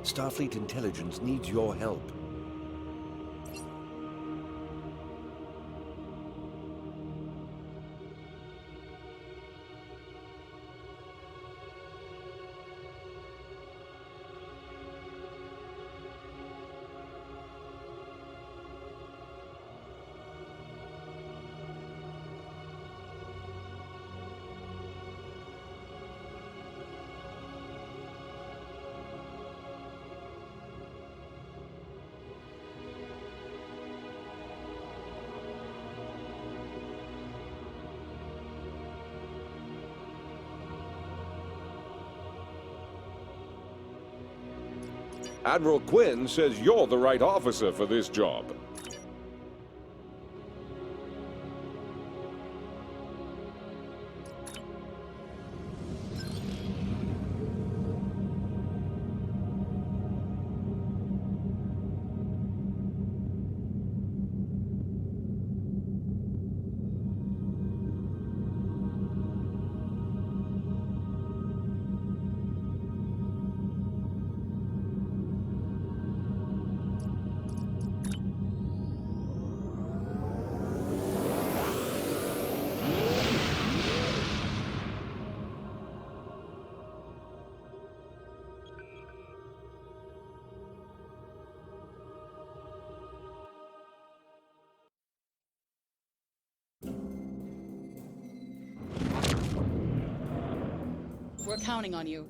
Starfleet Intelligence needs your help. Admiral Quinn says you're the right officer for this job. We're counting on you.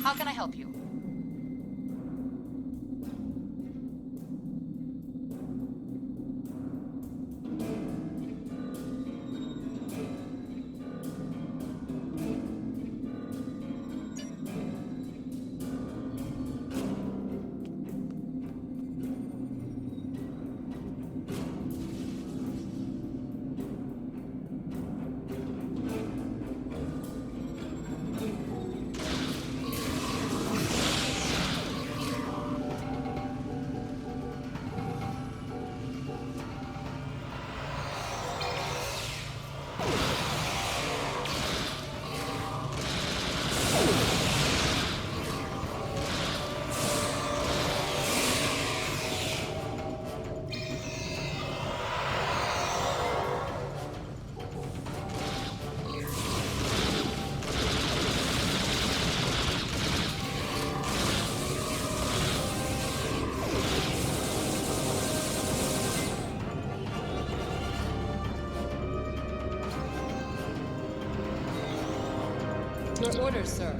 How can I help you? Your orders, sir.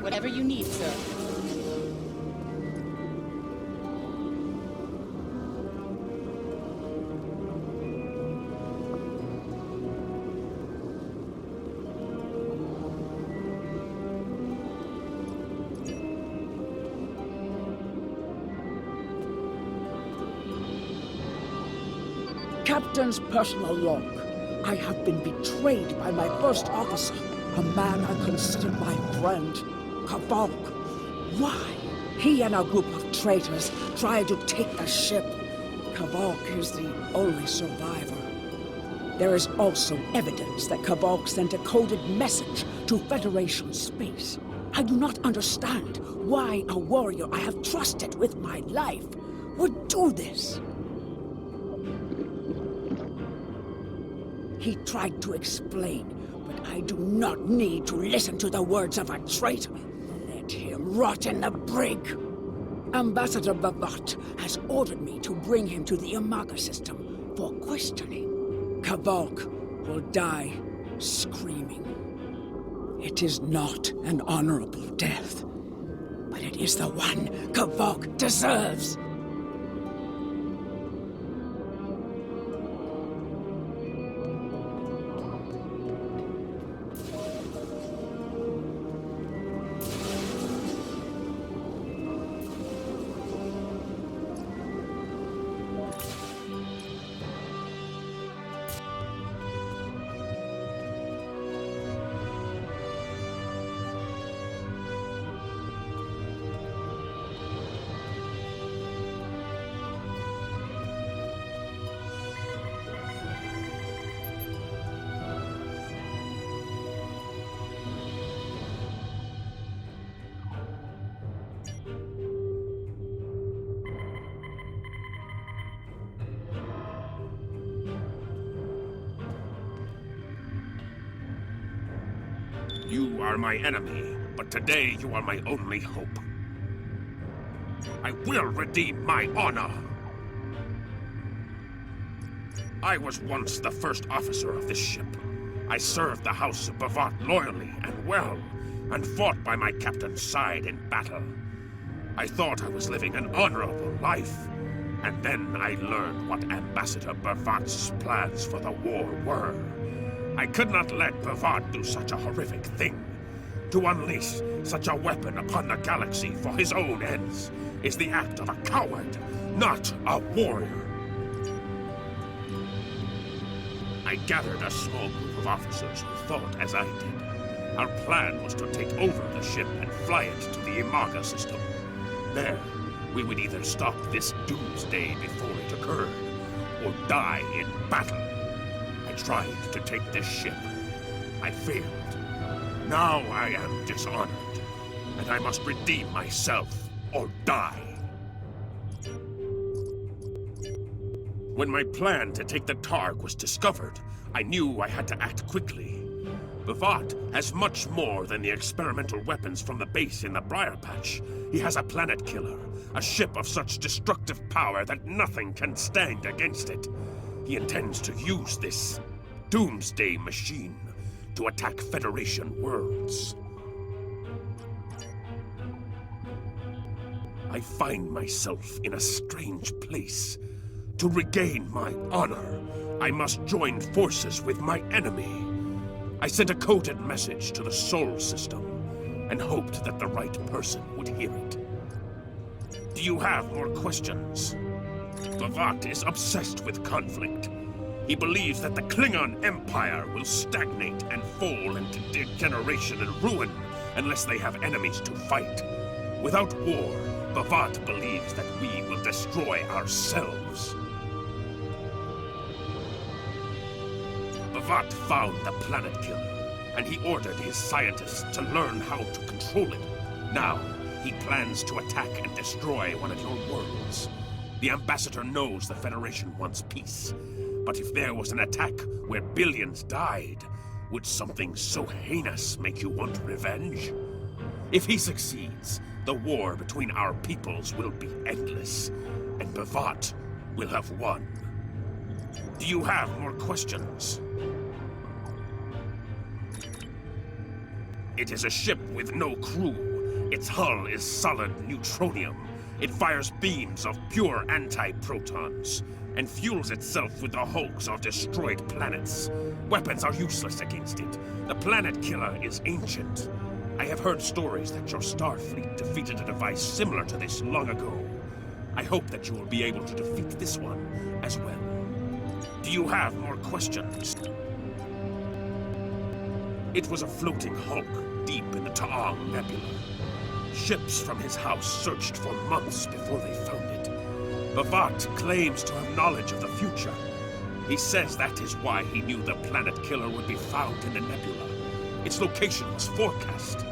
Whatever you need, sir. Captain's personal log. I have been betrayed by my first officer, a man I consider my friend, Kavok. Why? He and a group of traitors tried to take the ship. Kavok is the only survivor. There is also evidence that Kavok sent a coded message to Federation space. I do not understand why a warrior I have trusted with my life would do this. He tried to explain, but I do not need to listen to the words of a traitor. Let him rot in the brig. Ambassador Bavat has ordered me to bring him to the Imaga system for questioning. Kavok will die screaming. It is not an honorable death, but it is the one Kavok deserves. You are my enemy, but today you are my only hope. I will redeem my honor! I was once the first officer of this ship. I served the House of Bavat loyally and well, and fought by my captain's side in battle. I thought I was living an honorable life, and then I learned what Ambassador Bavat's plans for the war were. I could not let Bavat do such a horrific thing. To unleash such a weapon upon the galaxy for his own ends is the act of a coward, not a warrior. I gathered a small group of officers who thought as I did. Our plan was to take over the ship and fly it to the Imaga system. There, we would either stop this Doomsday before it occurred, or die in battle. I tried to take this ship. I failed. Now I am dishonored, and I must redeem myself or die. When my plan to take the Targ was discovered, I knew I had to act quickly. Bavat has much more than the experimental weapons from the base in the Briar Patch. He has a planet killer, a ship of such destructive power that nothing can stand against it. He intends to use this Doomsday machine to attack Federation worlds. I find myself in a strange place. To regain my honor, I must join forces with my enemy. I sent a coded message to the Sol system and hoped that the right person would hear it. Do you have more questions? Bavat is obsessed with conflict. He believes that the Klingon Empire will stagnate and fall into degeneration and ruin unless they have enemies to fight. Without war, Bavat believes that we will destroy ourselves. Bavat found the planet killer, and he ordered his scientists to learn how to control it. Now, he plans to attack and destroy one of your worlds. The Ambassador knows the Federation wants peace. But if there was an attack where billions died, would something so heinous make you want revenge? If he succeeds, the war between our peoples will be endless, and Bavat will have won. Do you have more questions? It is a ship with no crew, Its hull is solid neutronium. It fires beams of pure anti-protons, and fuels itself with the hulks of destroyed planets. Weapons are useless against it. The planet killer is ancient. I have heard stories that your Starfleet defeated a device similar to this long ago. I hope that you will be able to defeat this one as well. Do you have more questions? It was a floating hulk deep in the Ta'ang Nebula. Ships from his house searched for months before they found it. Bavat claims to have knowledge of the future. He says that is why he knew the planet killer would be found in the nebula. Its location was forecast.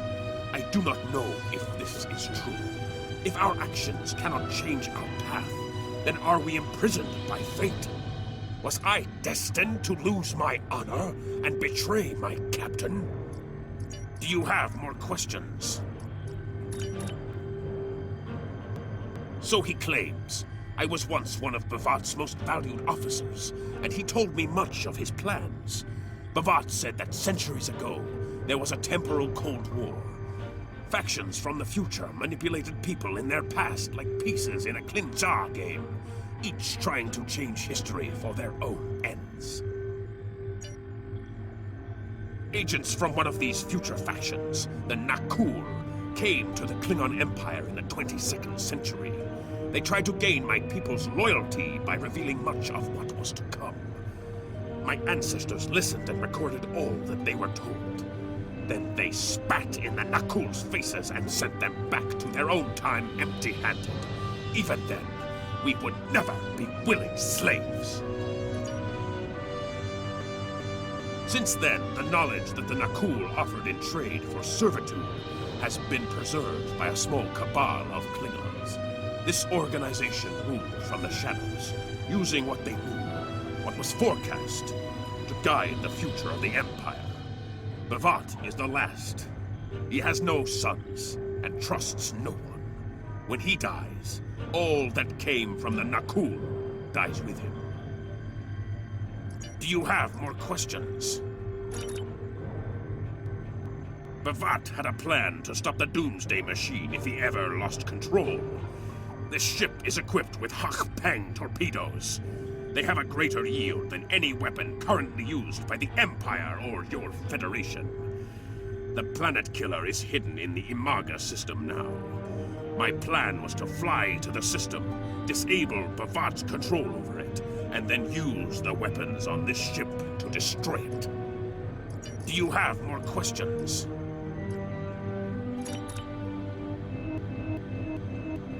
I do not know if this is true. If our actions cannot change our path, then are we imprisoned by fate? Was I destined to lose my honor and betray my captain? Do you have more questions? So he claims. I was once one of Bavat's most valued officers, and he told me much of his plans. Bavat said that centuries ago, there was a temporal Cold War. Factions from the future manipulated people in their past like pieces in a Klingon game, each trying to change history for their own ends. Agents from one of these future factions, the Nakul, came to the Klingon Empire in the 22nd century. They tried to gain my people's loyalty by revealing much of what was to come. My ancestors listened and recorded all that they were told. Then they spat in the Nakul's faces and sent them back to their own time empty-handed. Even then, we would never be willing slaves. Since then, the knowledge that the Nakul offered in trade for servitude has been preserved by a small cabal of Klingons. This organization ruled from the shadows, using what they knew, what was forecast, to guide the future of the Empire. Bavat is the last. He has no sons, and trusts no one. When he dies, all that came from the Nakul dies with him. Do you have more questions? Bavat had a plan to stop the Doomsday machine if he ever lost control. This ship is equipped with Hak-Peng torpedoes. They have a greater yield than any weapon currently used by the Empire or your Federation. The planet killer is hidden in the Imaga system now. My plan was to fly to the system, disable Bavat's control over it, and then use the weapons on this ship to destroy it. Do you have more questions?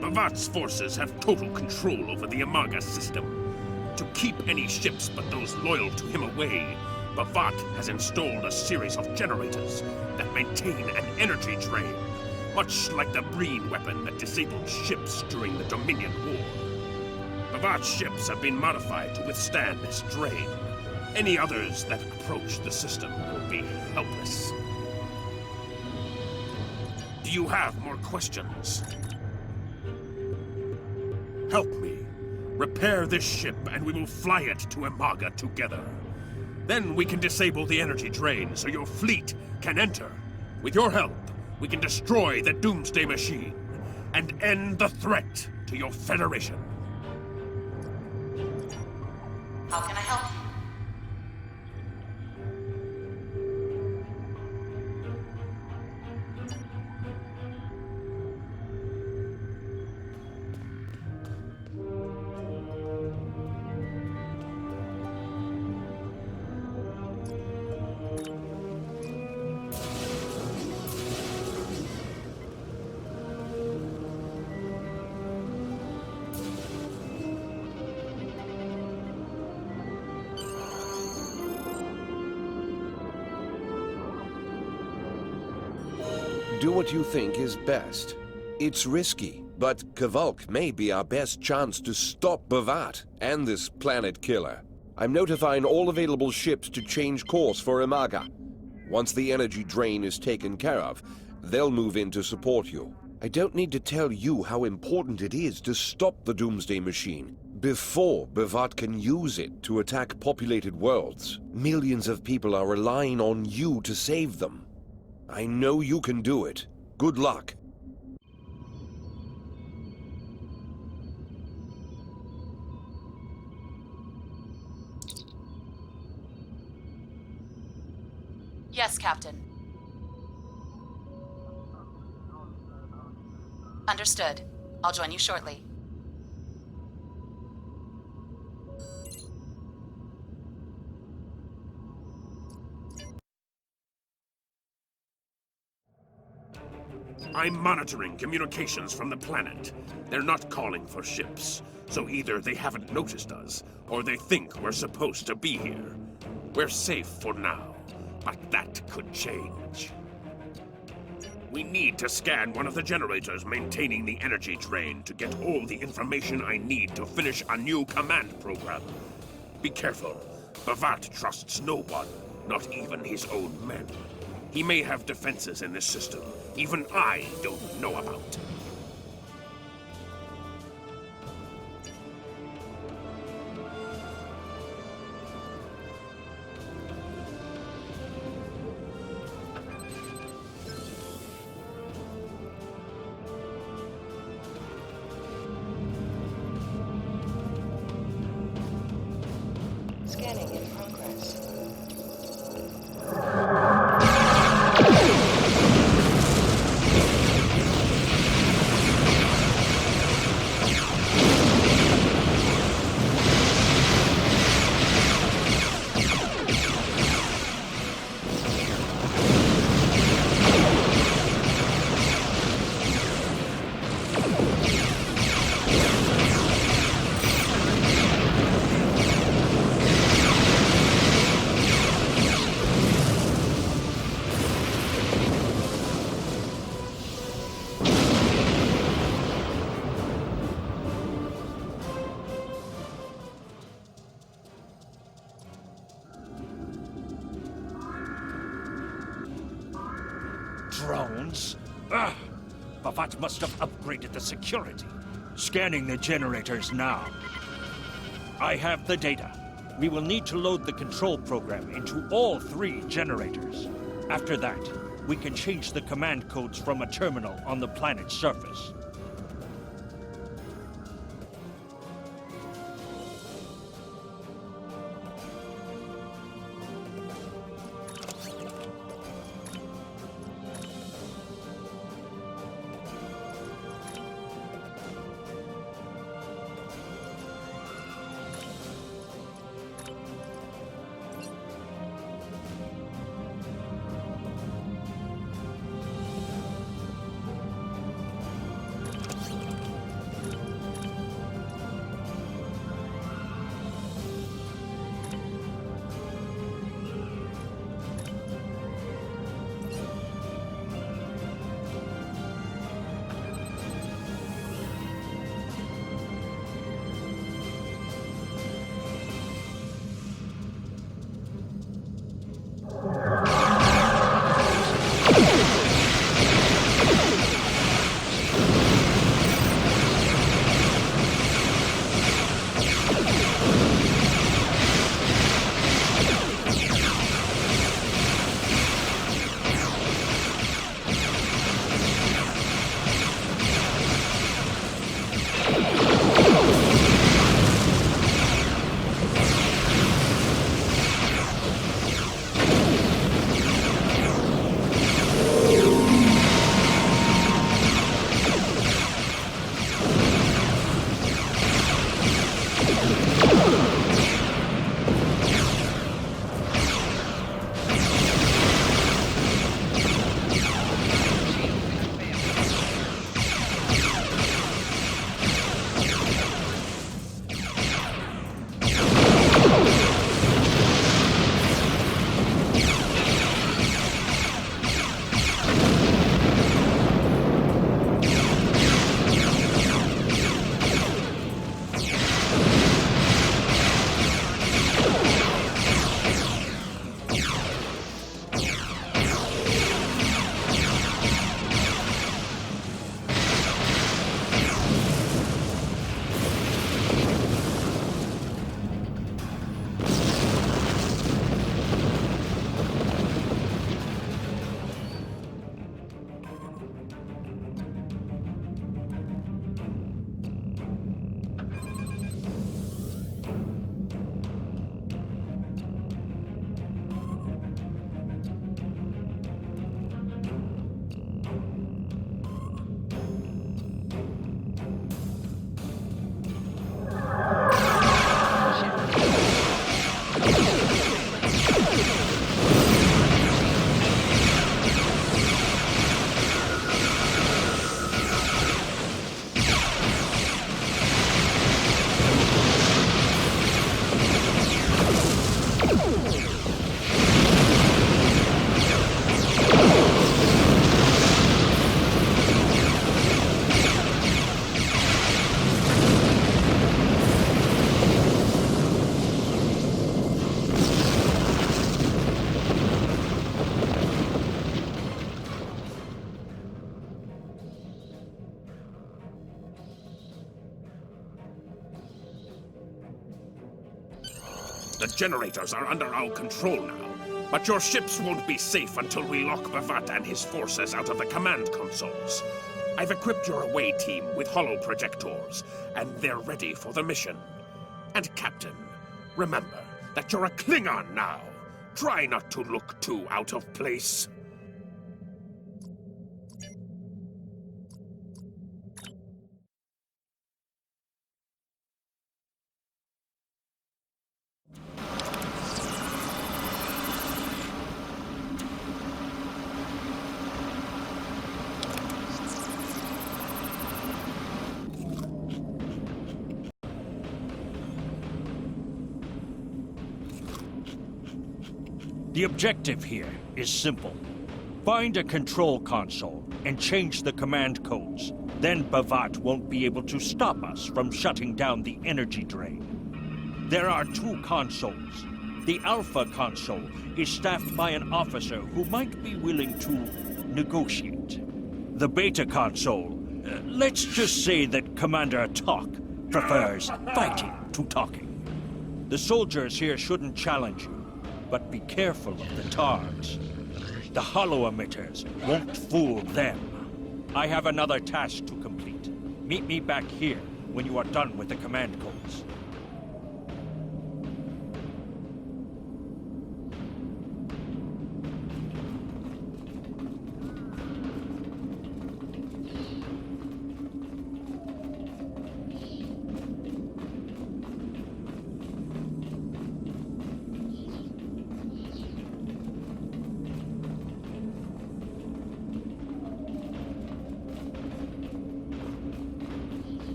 Bavat's forces have total control over the Imaga system. To keep any ships but those loyal to him away, Bavat has installed a series of generators that maintain an energy drain, much like the Breen weapon that disabled ships during the Dominion War. Bavat's ships have been modified to withstand this drain. Any others that approach the system will be helpless. Do you have more questions? Help me. Repair this ship and we will fly it to Imaga together. Then we can disable the energy drain so your fleet can enter. With your help, we can destroy the Doomsday machine and end the threat to your Federation. How can I help you? Do what you think is best. It's risky, but Kvalk may be our best chance to stop Bavat and this planet killer. I'm notifying all available ships to change course for Imaga. Once the energy drain is taken care of, they'll move in to support you. I don't need to tell you how important it is to stop the Doomsday machine before Bavat can use it to attack populated worlds. Millions of people are relying on you to save them. I know you can do it. Good luck. Captain. Understood. I'll join you shortly. I'm monitoring communications from the planet. They're not calling for ships, so either they haven't noticed us, or they think we're supposed to be here. We're safe for now, but that could change. We need to scan one of the generators maintaining the energy drain to get all the information I need to finish a new command program. Be careful. Bavat trusts no one, not even his own men. He may have defenses in this system even I don't know about. Scanning in progress. Drones? Ah! Bavat must have upgraded the security. Scanning the generators now. I have the data. We will need to load the control program into all 3 generators. After that, we can change the command codes from a terminal on the planet's surface. The generators are under our control now, but your ships won't be safe until we lock Bavat and his forces out of the command consoles. I've equipped your away team with holo projectors, and they're ready for the mission. And Captain, remember that you're a Klingon now. Try not to look too out of place. The objective here is simple. Find a control console and change the command codes. Then Bavat won't be able to stop us from shutting down the energy drain. There are two consoles. The Alpha console is staffed by an officer who might be willing to negotiate. The Beta console, let's just say that Commander Talk prefers fighting to talking. The soldiers here shouldn't challenge you. But be careful of the TARs. The holo emitters won't fool them. I have another task to complete. Meet me back here when you are done with the command codes.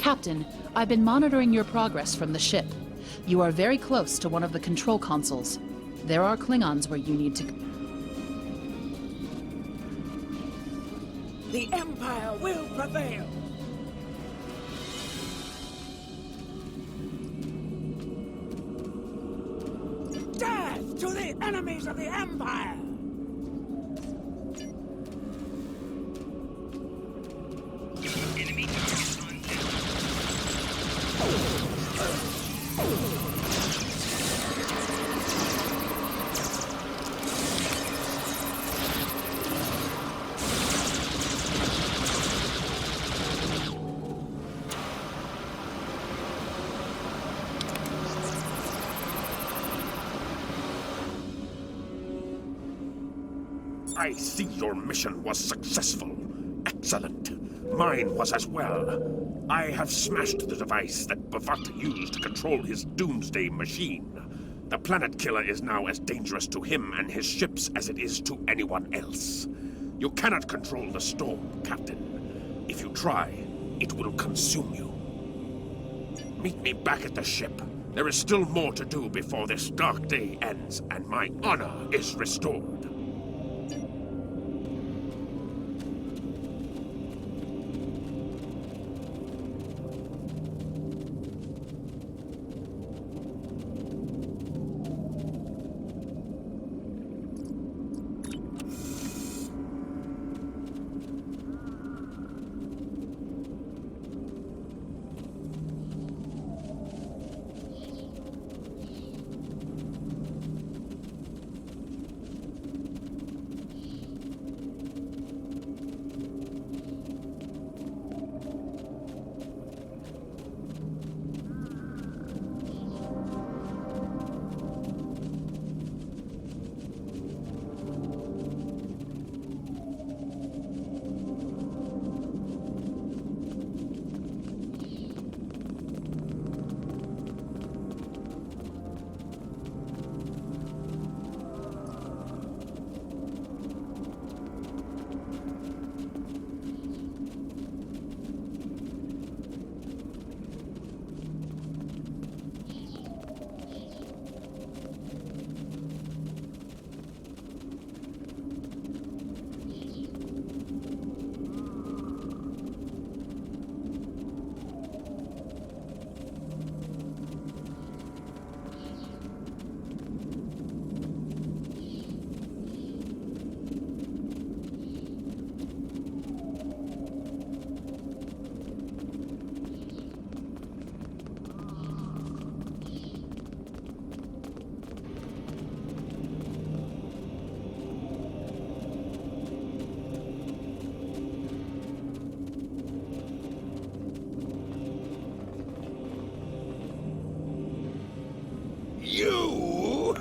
Captain, I've been monitoring your progress from the ship. You are very close to one of the control consoles. There are Klingons where you need to... The Empire will prevail! Death to the enemies of the Empire! I see your mission was successful. Excellent. Mine was as well. I have smashed the device that Bavat used to control his Doomsday machine. The planet killer is now as dangerous to him and his ships as it is to anyone else. You cannot control the storm, Captain. If you try, it will consume you. Meet me back at the ship. There is still more to do before this dark day ends and my honor is restored. You?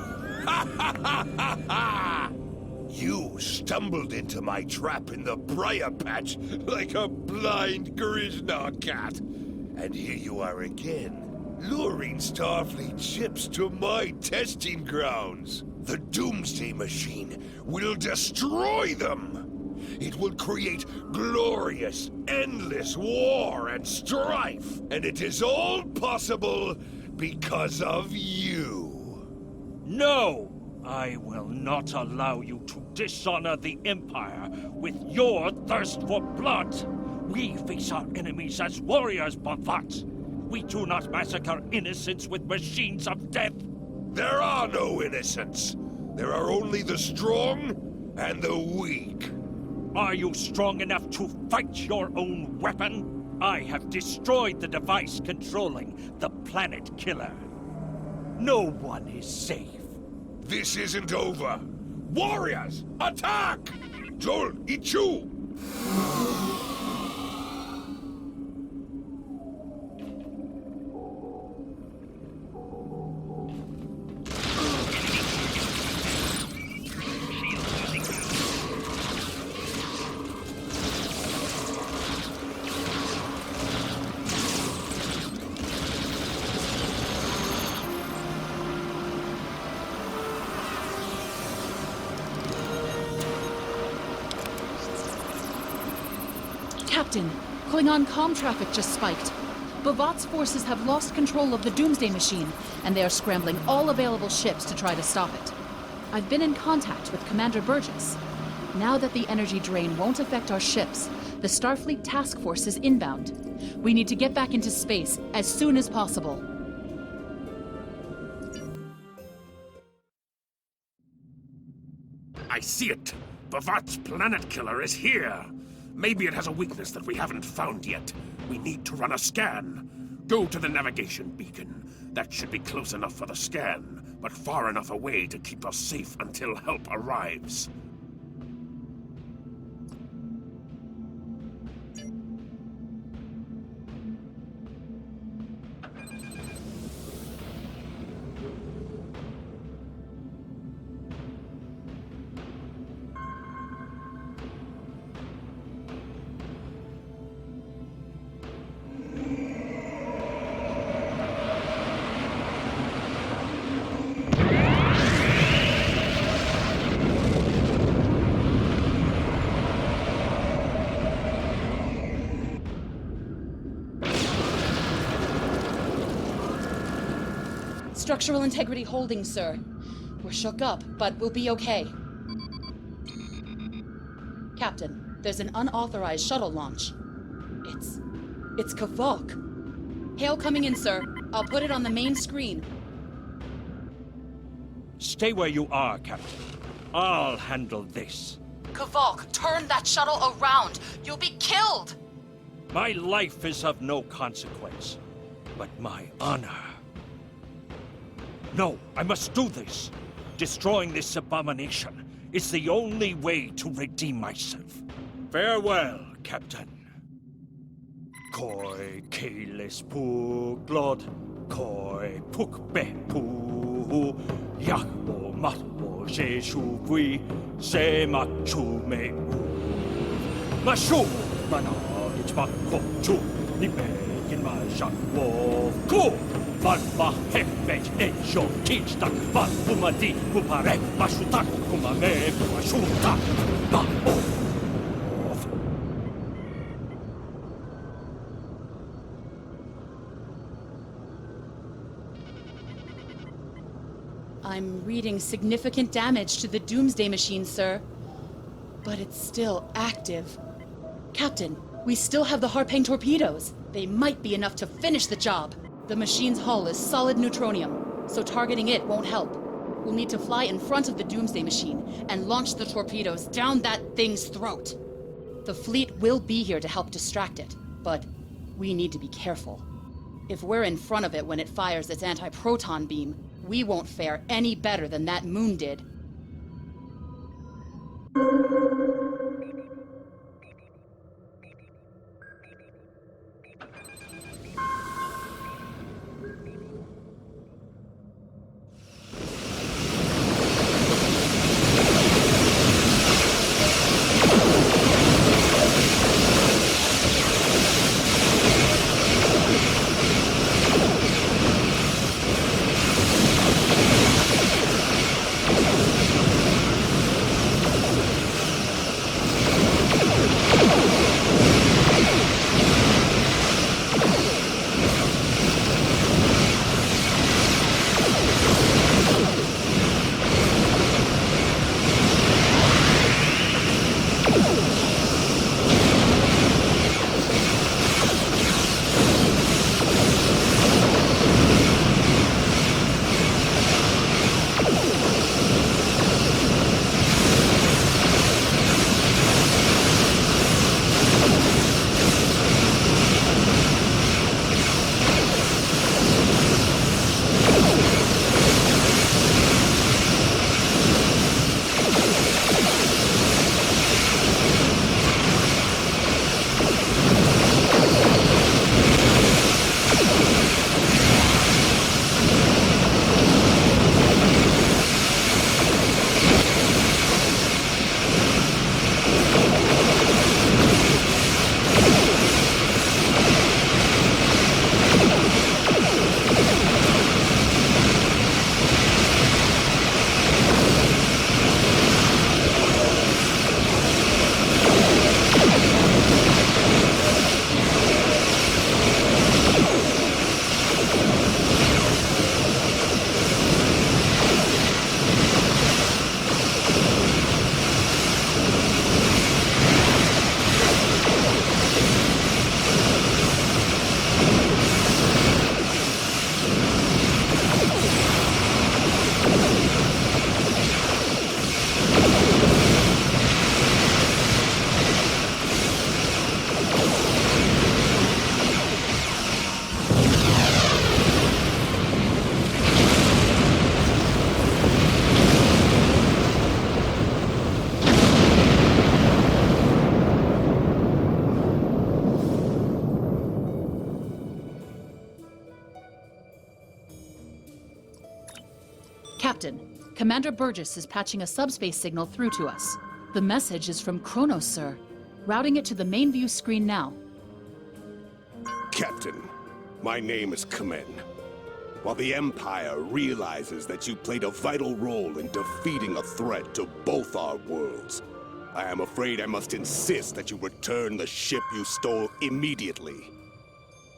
You stumbled into my trap in the briar patch like a blind Grisnar cat. And here you are again, luring Starfleet ships to my testing grounds. The Doomsday machine will destroy them. It will create glorious, endless war and strife. And it is all possible because of you. No! I will not allow you to dishonor the Empire with your thirst for blood. We face our enemies as warriors, Bavat. We do not massacre innocents with machines of death. There are no innocents. There are only the strong and the weak. Are you strong enough to fight your own weapon? I have destroyed the device controlling the planet killer. No one is safe. This isn't over. Warriors, attack! Joel, Ichu! Captain, Klingon comm traffic just spiked. Bavat's forces have lost control of the Doomsday machine, and they are scrambling all available ships to try to stop it. I've been in contact with Commander Burgess. Now that the energy drain won't affect our ships, the Starfleet task force is inbound. We need to get back into space as soon as possible. I see it. Bavat's planet killer is here. Maybe it has a weakness that we haven't found yet. We need to run a scan. Go to the navigation beacon. That should be close enough for the scan, but far enough away to keep us safe until help arrives. Structural integrity holding, sir. We're shook up, but we'll be okay. Captain, there's an unauthorized shuttle launch. It's Kavok. Hail coming in, sir. I'll put it on the main screen. Stay where you are, Captain. I'll handle this. Kavok, turn that shuttle around! You'll be killed! My life is of no consequence, but my honor. No, I must do this. Destroying this abomination is the only way to redeem myself. Farewell, Captain. Koi keles pu glod, koi puk be pu, yakbo matbo jeshu bui, se machu me u. Mashu mana itma kochu, ni be in ma shakwo ku. Van ma hepet e jo teach tak van umadi upare mashutak kumame mashuta ma off. I'm reading significant damage to the Doomsday machine, sir. But it's still active. Captain, we still have the Harpang torpedoes. They might be enough to finish the job. The machine's hull is solid neutronium, so targeting it won't help. We'll need to fly in front of the Doomsday machine and launch the torpedoes down that thing's throat. The fleet will be here to help distract it, but we need to be careful. If we're in front of it when it fires its anti-proton beam, we won't fare any better than that moon did. Captain, Commander Burgess is patching a subspace signal through to us. The message is from Kronos, sir. Routing it to the main view screen now. Captain, my name is Kamen. While the Empire realizes that you played a vital role in defeating a threat to both our worlds, I am afraid I must insist that you return the ship you stole immediately.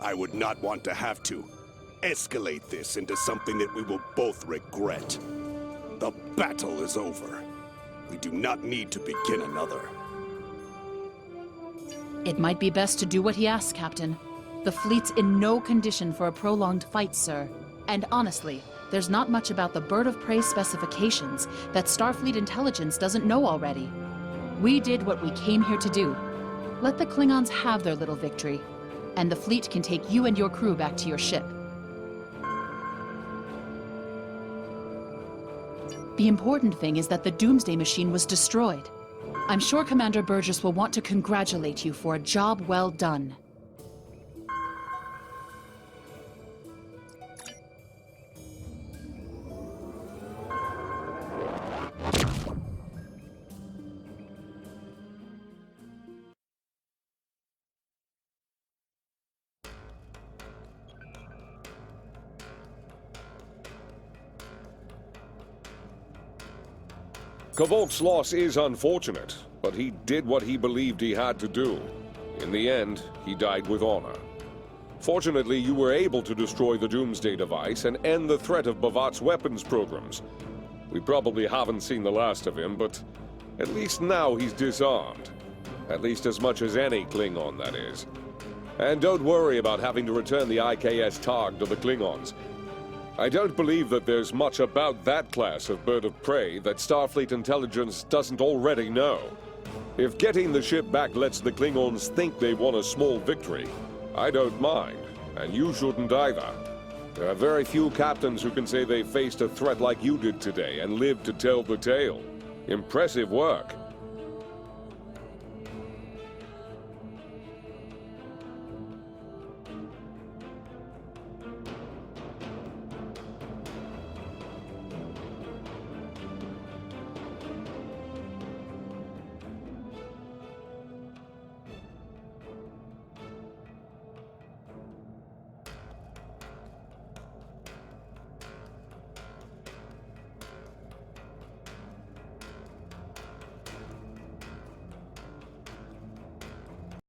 I would not want to have to escalate this into something that we will both regret. The battle is over. We do not need to begin another. It might be best to do what he asks, Captain. The fleet's in no condition for a prolonged fight, sir. And honestly, there's not much about the Bird of Prey specifications that Starfleet Intelligence doesn't know already. We did what we came here to do. Let the Klingons have their little victory, and the fleet can take you and your crew back to your ship. The important thing is that the Doomsday machine was destroyed. I'm sure Commander Burgess will want to congratulate you for a job well done. Kvolk's loss is unfortunate, but he did what he believed he had to do. In the end, he died with honor. Fortunately, you were able to destroy the Doomsday device and end the threat of Bavat's weapons programs. We probably haven't seen the last of him, but at least now he's disarmed. At least as much as any Klingon, that is. And don't worry about having to return the IKS Targ to the Klingons. I don't believe that there's much about that class of bird of prey that Starfleet Intelligence doesn't already know. If getting the ship back lets the Klingons think they won a small victory, I don't mind, and you shouldn't either. There are very few captains who can say they faced a threat like you did today and lived to tell the tale. Impressive work.